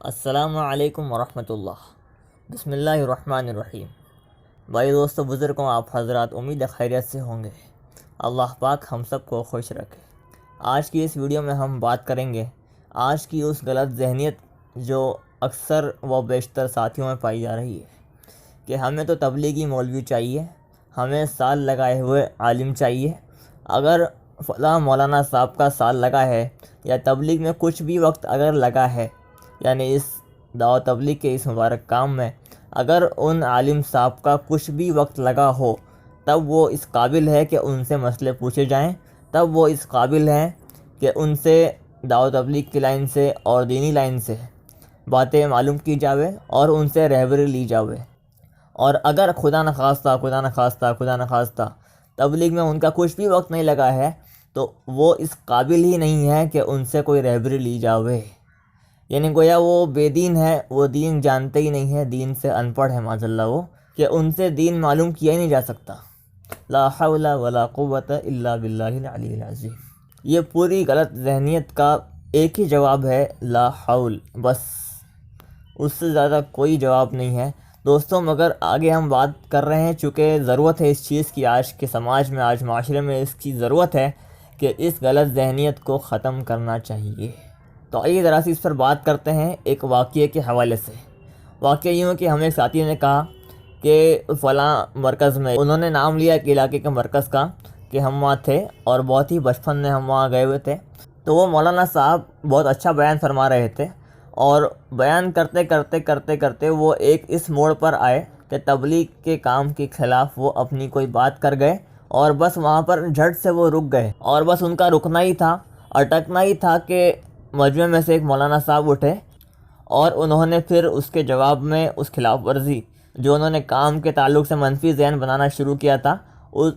السلام علیکم ورحمۃ اللہ۔ بسم اللہ الرحمن الرحیم۔ بھائی دوستو بزرگوں، آپ حضرات امید خیریت سے ہوں گے۔ اللہ پاک ہم سب کو خوش رکھے۔ آج کی اس ویڈیو میں ہم بات کریں گے آج کی اس غلط ذہنیت جو اکثر و بیشتر ساتھیوں میں پائی جا رہی ہے کہ ہمیں تو تبلیغی مولوی چاہیے، ہمیں سال لگائے ہوئے عالم چاہیے۔ اگر فلاں مولانا صاحب کا سال لگا ہے یا تبلیغ میں کچھ بھی وقت اگر لگا ہے، یعنی اس دعوت تبلیغ کے اس مبارک کام میں اگر ان عالم صاحب کا کچھ بھی وقت لگا ہو، تب وہ اس قابل ہے کہ ان سے مسئلے پوچھے جائیں، تب وہ اس قابل ہیں کہ ان سے دعوت تبلیغ کی لائن سے اور دینی لائن سے باتیں معلوم کی جاوے اور ان سے رہبری لی جاوے۔ اور اگر خدا نخواستہ تبلیغ میں ان کا کچھ بھی وقت نہیں لگا ہے تو وہ اس قابل ہی نہیں ہے کہ ان سے کوئی رہبری لی جاوے، یعنی گویا وہ بے دین ہے، وہ دین جانتے ہی نہیں ہے، دین سے ان پڑھ ہے معاذ اللہ، وہ کہ ان سے دین معلوم کیا ہی نہیں جا سکتا۔ لا حول ولا قوت الا باللہ العلی العظیم۔ یہ پوری غلط ذہنیت کا ایک ہی جواب ہے، لا حول، بس اس سے زیادہ کوئی جواب نہیں ہے دوستوں۔ مگر آگے ہم بات کر رہے ہیں، چونکہ ضرورت ہے اس چیز کی، آج کے سماج میں، آج معاشرے میں اس کی ضرورت ہے کہ اس غلط ذہنیت کو ختم کرنا چاہیے۔ تو آئیے ذرا سی اس پر بات کرتے ہیں ایک واقعے کے حوالے سے۔ واقعہ یوں ہے کہ ہمیں ایک ساتھی نے کہا کہ فلاں مرکز میں، انہوں نے نام لیا ایک علاقے کے مرکز کا کہ ہم وہاں تھے اور بہت ہی بچپن میں ہم وہاں گئے ہوئے تھے۔ تو وہ مولانا صاحب بہت اچھا بیان فرما رہے تھے اور بیان کرتے وہ ایک اس موڑ پر آئے کہ تبلیغ کے کام کے خلاف وہ اپنی کوئی بات کر گئے اور بس وہاں پر جھٹ سے وہ رک گئے، اور بس ان کا رکنا ہی تھا، اٹکنا ہی تھا کہ مجمع میں سے ایک مولانا صاحب اٹھے اور انہوں نے پھر اس کے جواب میں اس خلاف ورزی جو انہوں نے کام کے تعلق سے منفی ذہن بنانا شروع کیا تھا،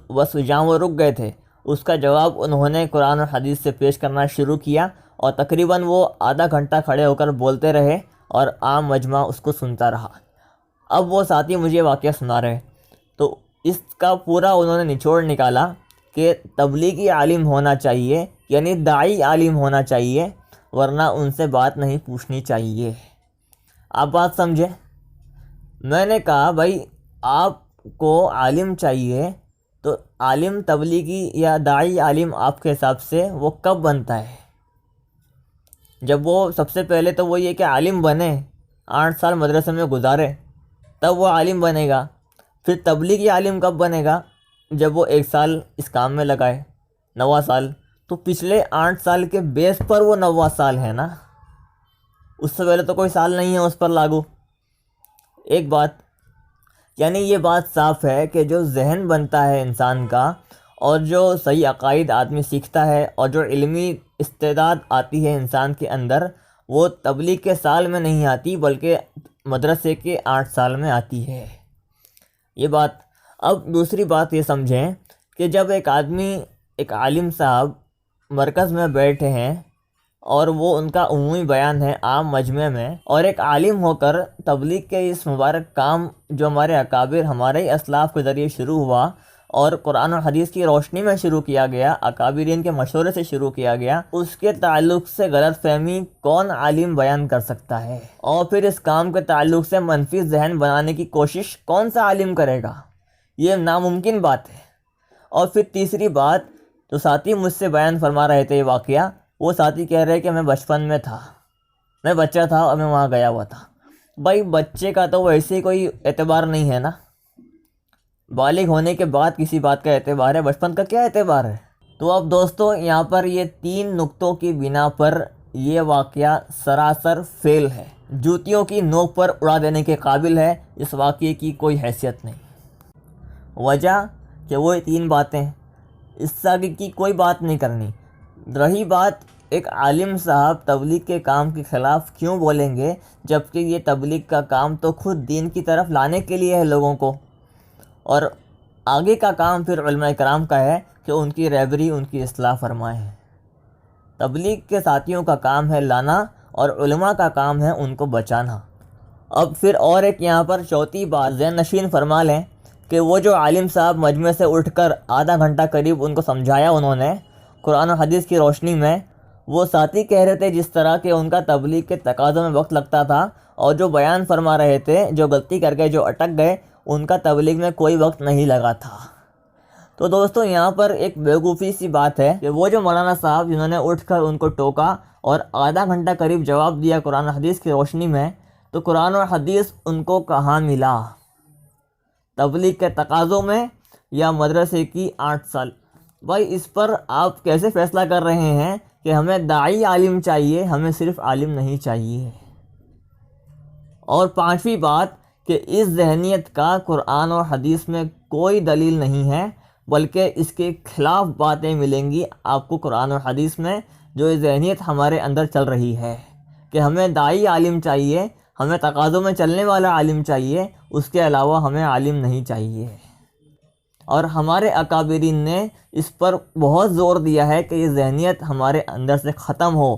بس جہاں وہ رک گئے تھے اس کا جواب انہوں نے قرآن اور حدیث سے پیش کرنا شروع کیا، اور تقریباً وہ آدھا گھنٹہ کھڑے ہو کر بولتے رہے اور عام مجمع اس کو سنتا رہا۔ اب وہ ساتھی مجھے واقعہ سنا رہے، تو اس کا پورا انہوں نے نچوڑ نکالا کہ تبلیغی عالم ہونا چاہیے، یعنی داعی عالم ہونا چاہیے، ورنہ ان سے بات نہیں پوچھنی چاہیے۔ آپ بات سمجھیں؟ میں نے کہا بھائی آپ کو عالم چاہیے تو عالم تبلیغی یا داعی عالم آپ کے حساب سے وہ کب بنتا ہے؟ جب وہ سب سے پہلے تو وہ یہ کہ عالم بنے، 8 سال مدرسے میں گزارے، تب وہ عالم بنے گا۔ پھر تبلیغی عالم کب بنے گا؟ جب وہ 1 سال اس کام میں لگائے، 9واں سال، تو پچھلے 8 سال کے بیس پر وہ 9واں سال ہے نا، اس سے پہلے تو کوئی سال نہیں ہے اس پر لاگو۔ ایک بات، یعنی یہ بات صاف ہے کہ جو ذہن بنتا ہے انسان کا اور جو صحیح عقائد آدمی سیکھتا ہے اور جو علمی استعداد آتی ہے انسان کے اندر، وہ تبلیغ کے سال میں نہیں آتی بلکہ مدرسے کے 8 سال میں آتی ہے، یہ بات۔ اب دوسری بات یہ سمجھیں کہ جب ایک آدمی، ایک عالم صاحب مرکز میں بیٹھے ہیں اور وہ ان کا عمومی بیان ہے عام مجمع میں، اور ایک عالم ہو کر تبلیغ کے اس مبارک کام جو ہمارے اکابر، ہمارے ہی اسلاف کے ذریعے شروع ہوا اور قرآن و حدیث کی روشنی میں شروع کیا گیا، اکابرین کے مشورے سے شروع کیا گیا، اس کے تعلق سے غلط فہمی کون عالم بیان کر سکتا ہے؟ اور پھر اس کام کے تعلق سے منفی ذہن بنانے کی کوشش کون سا عالم کرے گا؟ یہ ناممکن بات ہے۔ اور پھر تیسری بات، تو ساتھی مجھ سے بیان فرما رہے تھے یہ واقعہ، وہ ساتھی کہہ رہے کہ میں بچپن میں تھا، میں بچہ تھا اور میں وہاں گیا ہوا تھا۔ بھائی بچے کا تو ویسے ہی کوئی اعتبار نہیں ہے نا، بالغ ہونے کے بعد کسی بات کا اعتبار ہے، بچپن کا کیا اعتبار ہے؟ تو اب دوستو یہاں پر یہ 3 نقطوں کی بنا پر یہ واقعہ سراسر فیل ہے، جوتیوں کی نوک پر اڑا دینے کے قابل ہے، اس واقعے کی کوئی حیثیت نہیں۔ وجہ کہ وہ 3 باتیں، اس سے آگے کی کوئی بات نہیں کرنی۔ رہی بات ایک عالم صاحب تبلیغ کے کام کے خلاف کیوں بولیں گے، جبکہ یہ تبلیغ کا کام تو خود دین کی طرف لانے کے لیے ہے لوگوں کو، اور آگے کا کام پھر علماء کرام کا ہے کہ ان کی رہبری، ان کی اصلاح فرمائیں۔ تبلیغ کے ساتھیوں کا کام ہے لانا اور علماء کا کام ہے ان کو بچانا۔ اب پھر اور ایک یہاں پر چوتھی بات ذہن نشین فرما لیں کہ وہ جو عالم صاحب مجمع سے اٹھ کر آدھا گھنٹہ قریب ان کو سمجھایا انہوں نے قرآن و حدیث کی روشنی میں، وہ ساتھی کہہ رہے تھے جس طرح کہ ان کا تبلیغ کے تقاضوں میں وقت لگتا تھا، اور جو بیان فرما رہے تھے، جو غلطی کر گئے، جو اٹک گئے، ان کا تبلیغ میں کوئی وقت نہیں لگا تھا۔ تو دوستو یہاں پر ایک بیوقوفی سی بات ہے کہ وہ جو مولانا صاحب جنہوں نے اٹھ کر ان کو ٹوکا اور آدھا گھنٹہ قریب جواب دیا قرآن و حدیث کی روشنی میں، تو قرآن و حدیث ان کو کہاں ملا؟ تبلیغ کے تقاضوں میں یا مدرسے کی 8 سال؟ بھائی اس پر آپ کیسے فیصلہ کر رہے ہیں کہ ہمیں داعی عالم چاہیے، ہمیں صرف عالم نہیں چاہیے؟ اور 5ویں بات کہ اس ذہنیت کا قرآن و حدیث میں کوئی دلیل نہیں ہے، بلکہ اس کے خلاف باتیں ملیں گی آپ کو قرآن و حدیث میں، جو یہ ذہنیت ہمارے اندر چل رہی ہے کہ ہمیں داعی عالم چاہیے، ہمیں تقاضوں میں چلنے والا عالم چاہیے، اس کے علاوہ ہمیں عالم نہیں چاہیے۔ اور ہمارے اکابرین نے اس پر بہت زور دیا ہے کہ یہ ذہنیت ہمارے اندر سے ختم ہو،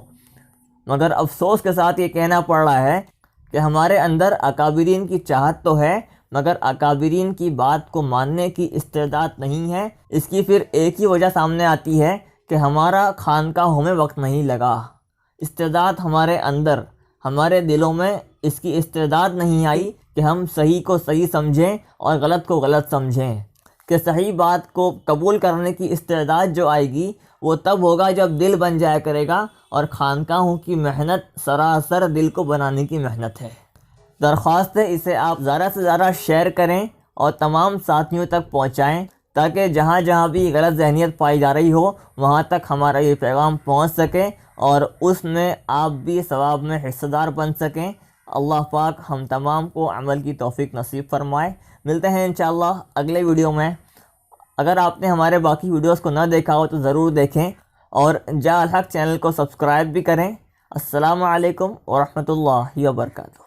مگر افسوس کے ساتھ یہ کہنا پڑ رہا ہے کہ ہمارے اندر اکابرین کی چاہت تو ہے، مگر اکابرین کی بات کو ماننے کی استعداد نہیں ہے۔ اس کی پھر ایک ہی وجہ سامنے آتی ہے کہ ہمارا خانقاہوں میں وقت نہیں لگا۔ استعداد ہمارے اندر، ہمارے دلوں میں اس کی استعداد نہیں آئی کہ ہم صحیح کو صحیح سمجھیں اور غلط کو غلط سمجھیں، کہ صحیح بات کو قبول کرنے کی استعداد جو آئے گی وہ تب ہوگا جب دل بن جایا کرے گا، اور خانقاہوں کی محنت سراسر دل کو بنانے کی محنت ہے۔ درخواست ہے اسے آپ زیادہ سے زیادہ شیئر کریں اور تمام ساتھیوں تک پہنچائیں، تاکہ جہاں جہاں بھی غلط ذہنیت پائی جا رہی ہو وہاں تک ہمارا یہ پیغام پہنچ سکے اور اس میں آپ بھی ثواب میں حصہ دار بن سکیں۔ اللہ پاک ہم تمام کو عمل کی توفیق نصیب فرمائے۔ ملتے ہیں انشاءاللہ اگلے ویڈیو میں۔ اگر آپ نے ہمارے باقی ویڈیوز کو نہ دیکھا ہو تو ضرور دیکھیں، اور جا الحق چینل کو سبسکرائب بھی کریں۔ السلام علیکم ورحمۃ اللہ وبرکاتہ۔